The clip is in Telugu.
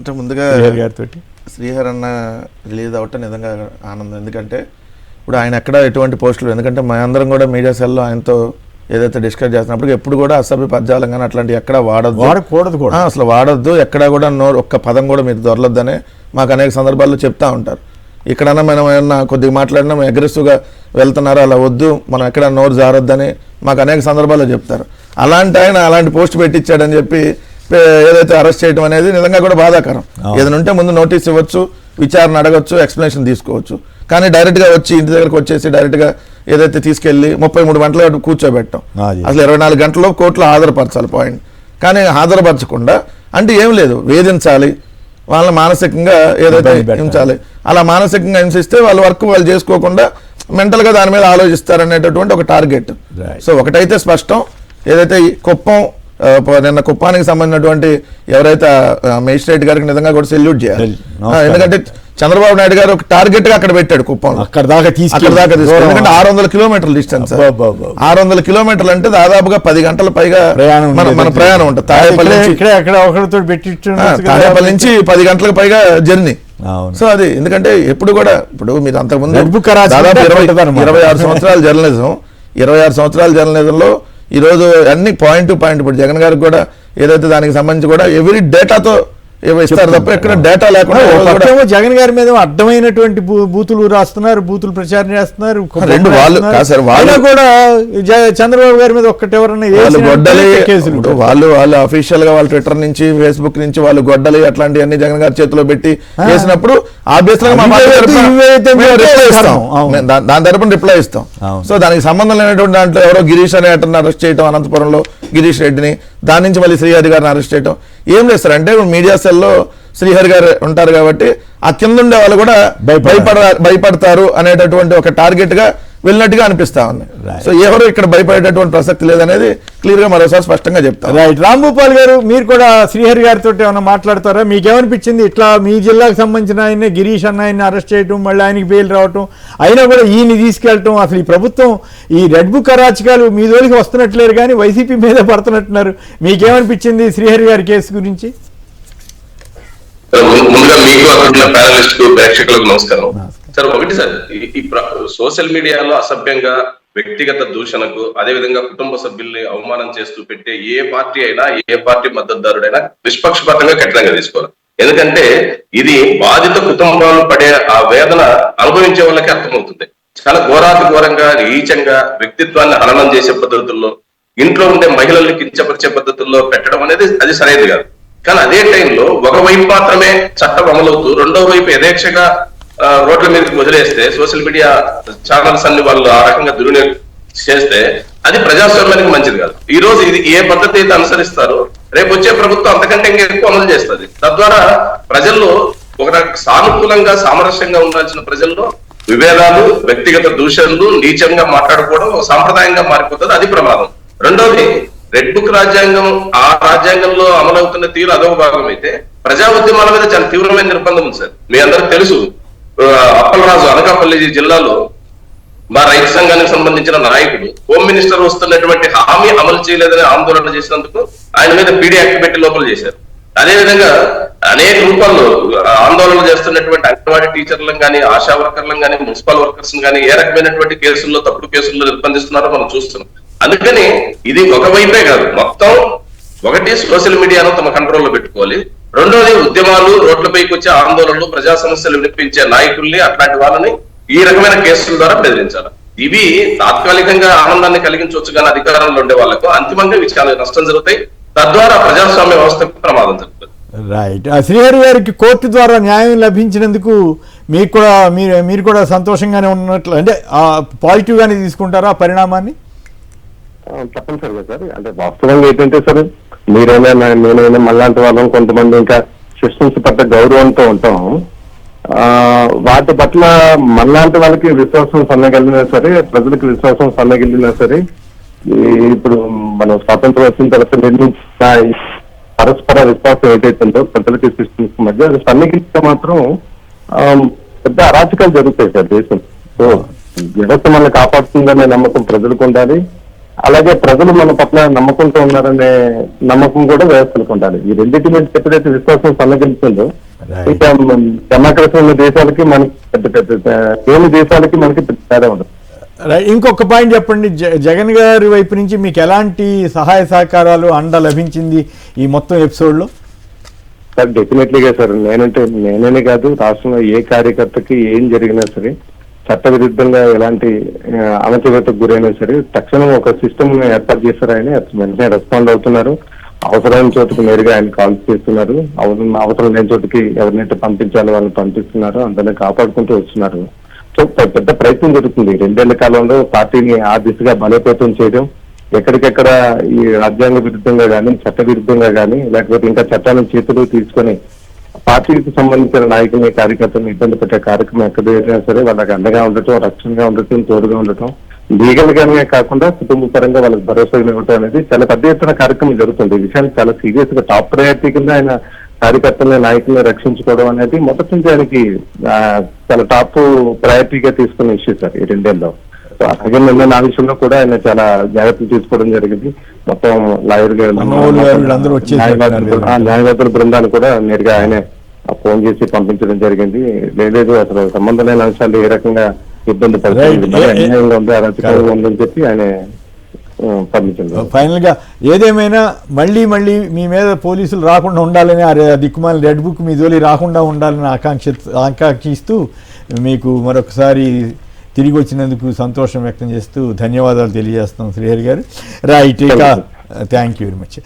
అంటే ముందుగా శ్రీహరి అన్న రిలీజ్ అవ్వటం నిజంగా ఆనందం. ఎందుకంటే ఇప్పుడు ఆయన ఎక్కడ ఎటువంటి పోస్టులు, ఎందుకంటే మా అందరం కూడా మీడియా సెల్లో ఆయనతో ఏదైతే డిస్కస్ చేస్తున్నప్పుడు ఎప్పుడు కూడా అసభ్య పద్యాలం కానీ అట్లాంటి ఎక్కడ వాడకూడదు కూడా, అసలు వాడద్దు, ఎక్కడ కూడా ఒక్క పదం కూడా మీరు దొరలొద్దనే మాకు అనేక సందర్భాల్లో చెప్తా ఉంటారు. ఇక్కడన్నా మనం ఏమన్నా కొద్దిగా మాట్లాడినా మేము అగ్రెసివ్గా వెళ్తున్నారు, అలా వద్దు, మనం ఎక్కడ నోరు జారొద్దని మాకు అనేక సందర్భాల్లో చెప్తారు. అలాంటి ఆయన అలాంటి పోస్ట్ పెట్టించాడని చెప్పి ఏదైతే అరెస్ట్ చేయడం అనేది నిజంగా కూడా బాధాకరం. ఏదైనా ఉంటే ముందు నోటీస్ ఇవ్వచ్చు, విచారణ అడగచ్చు, ఎక్స్ప్లెనేషన్ తీసుకోవచ్చు. కానీ డైరెక్ట్గా వచ్చి ఇంటి దగ్గరకు వచ్చేసి డైరెక్ట్గా ఏదైతే తీసుకెళ్ళి 33 గంటల కూర్చోబెట్టడం, అసలు 24 గంటల్లో కోర్టులో హాజరుపరచాలి పాయింట్. కానీ హాజరుపరచకుండా అంటే ఏం లేదు, వేధించాలి, వాళ్ళని మానసికంగా ఏదైతే హింసాలి, అలా మానసికంగా హింసిస్తే వాళ్ళ వర్క్ వాళ్ళు చేసుకోకుండా మెంటల్గా దాని మీద ఆలోచిస్తారనేటటువంటి ఒక టార్గెట్. సో ఒకటైతే స్పష్టం, ఏదైతే కుప్పం నిన్న కుప్పానికి సంబంధించినటువంటి ఎవరైతే మేజిస్ట్రేట్ గారికి నిజంగా కూడా సెల్యూట్ చేయాలి. ఎందుకంటే చంద్రబాబు నాయుడు గారు ఒక టార్గెట్ గా అక్కడ పెట్టాడు కుప్పంలో, అక్కడ దాకా తీసుకెళ్ళి. ఎందుకంటే 600 కిలోమీటర్ల డిస్టెన్స్, 600 కిలోమీటర్లు అంటే దాదాపుగా 10 గంటల పైగా మన ప్రయాణం ఉంటుంది. తాడేపల్లి నుంచి 10 గంటలకు పైగా జర్నీ. సో అది ఎందుకంటే ఎప్పుడు కూడా ఇప్పుడు మీరు అంతకుముందు దాదాపు 26 సంవత్సరాల జర్నలిజం, 26 సంవత్సరాల జర్నలిజంలో ఈరోజు అన్ని పాయింట్ టు పాయింట్, ఇప్పుడు జగన్ గారికి కూడా ఏదైతే దానికి సంబంధించి కూడా ఎవరీ డేటాతో ఇస్తారు తప్ప ఎక్కడ డేటా లేకుండా జగన్ గారి మీద అడ్డమైనటువంటి బూతులు రాస్తున్నారు, బూతులు ప్రచారం చేస్తున్నారు. వాళ్ళు కూడా చంద్రబాబు గారి మీద ఒక్కటి ఎవరన్నా వాళ్ళు అఫీషియల్ గా వాళ్ళు ట్విట్టర్ నుంచి ఫేస్బుక్ నుంచి వాళ్ళు గొడ్డలి అట్లాంటివన్నీ జగన్ గారి చేతిలో పెట్టి చేసినప్పుడు దాని తరపున రిప్లై ఇస్తాం. సో దానికి సంబంధం లేనటువంటి దాంట్లో ఎవరో గిరీష్ అనే అతన్ని అరెస్ట్ చేయడం, అనంతపురంలో గిరీష్ రెడ్డిని, దాని నుంచి మళ్ళీ శ్రీహరి గారిని అరెస్ట్ చేయడం ఏం చేస్తారు అంటే మీడియా సెల్లో శ్రీహరి గారు ఉంటారు కాబట్టి ఆ కింద ఉండే వాళ్ళు కూడా భయపడతారు అనేటటువంటి ఒక టార్గెట్ గా వెళ్ళినట్టుగా అనిపిస్తా ఉంది. సో ఎవరు ఇక్కడ భయపడేటటువంటి ప్రసక్తి లేదనేది క్లియర్ గా మరోసారి స్పష్టంగా చెప్తారు. రైట్, రాంభూపాల్ గారు మీరు కూడా శ్రీహరి గారితో ఏమైనా మాట్లాడతారా? మీకేమనిపించింది ఇట్లా మీ జిల్లాకు సంబంధించిన ఆయన గిరీష్ అన్న ఆయన్ని అరెస్ట్ చేయటం, మళ్ళీ ఆయనకి బెయిల్ రావటం, అయినా కూడా ఈయన్ని తీసుకెళ్ళటం, అసలు ఈ ప్రభుత్వం ఈ రెడ్ బుక్ అరాచకాలు మీ జోలికి వస్తున్నట్లేరు కానీ వైసీపీ మీద పడుతున్నట్టున్నారు. మీకేమనిపించింది శ్రీహరి గారి కేసు గురించి? ముందుగా మీకు అక్కడ ప్యానలిస్ట్ ప్రేక్షకులకు నమస్కారం సార్. ఒకటి సార్, ఈ సోషల్ మీడియాలో అసభ్యంగా వ్యక్తిగత దూషణకు, అదేవిధంగా కుటుంబ సభ్యుల్ని అవమానం చేస్తూ పెట్టే ఏ పార్టీ అయినా, ఏ పార్టీ మద్దతుదారుడైనా నిష్పక్షపాతంగా కఠినంగా తీసుకోవాలి. ఎందుకంటే ఇది బాధిత కుటుంబాలు పడే ఆ వేదన అనుభవించే వాళ్ళకి అర్థమవుతుంది. చాలా ఘోరాతి ఘోరంగా, నీచంగా వ్యక్తిత్వాన్ని హననం చేసే పద్ధతుల్లో, ఇంట్లో ఉండే మహిళల్ని కించపరిచే పద్ధతుల్లో పెట్టడం అనేది అది సరైనది కాదు. కానీ అదే టైంలో ఒకవైపు మాత్రమే చట్టం అమలవుతూ రెండో వైపు యథేచ్ఛగా రోడ్ల మీదకి వదిలేస్తే, సోషల్ మీడియా ఛానల్స్ అన్ని వాళ్ళు ఆ రకంగా దుర్వినియోగం చేస్తే అది ప్రజాస్వామ్యానికి మంచిది కాదు. ఈ రోజు ఇది ఏ పద్ధతి అయితే అనుసరిస్తారో రేపు వచ్చే ప్రభుత్వం అంతకంటే ఇంకా ఎక్కువ అమలు చేస్తుంది. తద్వారా ప్రజల్లో ఒక సానుకూలంగా సామరస్యంగా ఉండాల్సిన ప్రజల్లో విభేదాలు, వ్యక్తిగత దూషణలు, నీచంగా మాట్లాడుకోవడం ఒక సాంప్రదాయంగా మారిపోతుంది. అది ప్రమాదం. రెండోది, రెడ్ బుక్ రాజ్యాంగం, ఆ రాజ్యాంగంలో అమలవుతున్న తీరు అదొక భాగం అయితే, ప్రజా ఉద్యమాల మీద చాలా తీవ్రమైన నిర్బంధం ఉంది సార్. మీ అందరికి తెలుసు, అప్పలరాజు అనకాపల్లి జిల్లాలో మా రైతు సంఘానికి సంబంధించిన నాయకుడు హోమ్ మినిస్టర్ వస్తున్నటువంటి హామీ అమలు చేయలేదని ఆందోళన చేసినందుకు ఆయన మీద పీడీ యాక్ట్ పెట్టి లోపల చేశారు. అదేవిధంగా అనేక రూపాల్లో ఆందోళన చేస్తున్నటువంటి అంగన్వాడీ టీచర్లను కానీ, ఆశా వర్కర్లను కానీ, మున్సిపల్ వర్కర్స్ కానీ ఏ రకమైనటువంటి కేసుల్లో, తప్పుడు కేసుల్లో నిర్బంధిస్తున్నారో మనం చూస్తున్నాం. అందుకని ఇది ఒకవైపే కాదు, మొత్తం ఒకటి సోషల్ మీడియాను తమ కంట్రోల్లో పెట్టుకోవాలి. రెండోది, ఉద్యమాలు, రోడ్లపైకి వచ్చే ఆందోళనలు, ప్రజా సమస్యలు వినిపించే నాయకుల్ని, అట్లాంటి వాళ్ళని ఈ రకమైన కేసుల ద్వారా బెదిరించాలి. ఇవి తాత్కాలికంగా ఆనందాన్ని కలిగించవచ్చు, కానీ అధికారంలో ఉండే వాళ్ళకు అంతిమంగా చాలా నష్టం జరుగుతాయి. తద్వారా ప్రజాస్వామ్య వ్యవస్థకు ప్రమాదం జరుగుతుంది. రైట్, శ్రీహరి గారికి కోర్టు ద్వారా న్యాయం లభించినందుకు మీరు కూడా సంతోషంగానే ఉన్నట్లు, అంటే పాజిటివ్ గానే తీసుకుంటారా ఆ పరిణామాన్ని? తప్పనిసరిగా సార్. అంటే వాస్తవంగా ఏంటంటే సార్, మీరైనా నేనైనా మళ్ళాంటి వాళ్ళం కొంతమంది ఇంకా సిస్టమ్స్ పట్ల గౌరవంతో ఉంటాం. వాటి పట్ల మనలాంటి వాళ్ళకి విశ్వాసం సన్నగిల్లినా సరే, ప్రజలకు విశ్వాసం సన్నగిల్లినా సరే, ఇప్పుడు మనం స్వాతంత్రం వచ్చిన తర్వాత నిర్మించిన పరస్పర విశ్వాసం ఏదైతుందో ప్రజలకి సిస్టమ్స్ మధ్య, అది సన్నగిలిస్తే మాత్రం పెద్ద అరాచకాలు జరుగుతాయి సార్ దేశం. సో వ్యవస్థ మనల్ని కాపాడుతుందనే నమ్మకం ప్రజలకు ఉండాలి. అలాగే ప్రజలు మన పట్ల నమ్మకంతో ఉన్నారనే నమ్మకం కూడా వ్యవస్థలకు ఉండాలి. ఈ రెండింటి మీద ఎప్పుడైతే విశ్వాసం సన్నగిలుతుందో ఇక డెమోక్రసీ ఉన్న దేశాలకి మనకి పెద్ద లేని దేశాలకి మనకి పెద్ద తేడా ఉండదు. ఇంకొక పాయింట్ చెప్పండి, జగన్ గారి వైపు నుంచి మీకు ఎలాంటి సహాయ సహకారాలు అండ లభించింది ఈ మొత్తం ఎపిసోడ్లో? సార్ డెఫినెట్లీగా సార్, నేనే కాదు రాష్ట్రంలో ఏ కార్యకర్తకి ఏం జరిగినా సరే, చట్ట విరుద్ధంగా ఎలాంటి అణచివేతకు గురైనా సరే తక్షణం ఒక సిస్టమ్ ఏర్పాటు చేశారు. ఆయన వెంటనే రెస్పాండ్ అవుతున్నారు. అవసరమైన చోటుకు నేరుగా ఆయన కాల్ చేస్తున్నారు. అవసరం లేని చోటుకి ఎవరినైతే పంపించాలో వాళ్ళని పంపిస్తున్నారు. అందరినీ కాపాడుకుంటూ వస్తున్నారు. సో పెద్ద ప్రయత్నం జరుగుతుంది 2 ఏళ్ల కాలంలో పార్టీని ఆ దిశగా బలోపేతం చేయడం. ఎక్కడికెక్కడ ఈ రాజ్యాంగ విరుద్ధంగా కానీ చట్ట విరుద్ధంగా కానీ లేకపోతే ఇంకా చట్టాలను చేతులు తీసుకొని పార్టీకి సంబంధించిన నాయకుల్ని కార్యకర్తలను ఇబ్బంది పెట్టే కార్యక్రమం ఎక్కడైనా సరే వాళ్ళకి అండగా ఉండటం, రక్షణగా ఉండటం, తోడుగా ఉండటం, లీగల్ గానే కాకుండా కుటుంబ పరంగా వాళ్ళకి భరోసా ఇవ్వటం అనేది చాలా పెద్ద ఎత్తున కార్యక్రమం జరుగుతుంది. ఈ విషయాన్ని చాలా సీరియస్ గా టాప్ ప్రయారిటీ కింద ఆయన కార్యకర్తల్ని నాయకుల్ని రక్షించుకోవడం అనేది మొదటి నుంచి ఆయనకి చాలా టాప్ ప్రయారిటీగా తీసుకున్న ఇష్యూ సార్ ఈ 2 ఏళ్ళలో. అలాగే నిన్న ఆ విషయంలో కూడా ఆయన చాలా జాగ్రత్తలు తీసుకోవడం జరిగింది. మొత్తం లాయర్ గారు, న్యాయవాదుల బృందాన్ని కూడా నేరుగా ఆయనే ఫోన్ చేసి పంపించడం జరిగింది. లేదు అసలు సంబంధం లేని అంశాలు ఏ రకంగా ఇబ్బంది పడుతుంది, అన్యాయంగా ఉంది, అరాచకంగా ఉందని చెప్పి ఆయన పంపించారు. ఫైనల్ గా ఏదేమైనా మళ్ళీ మీ మీద పోలీసులు రాకుండా ఉండాలని, దిక్కుమాలి రెడ్ బుక్ మీ జోలి రాకుండా ఉండాలని ఆకాంక్షిస్తూ మీకు మరొకసారి తిరిగి వచ్చినందుకు సంతోషం వ్యక్తం చేస్తూ ధన్యవాదాలు తెలియజేస్తాం శ్రీహరి గారు. రైట్, ఇక థ్యాంక్ యూ వెరీ మచ్.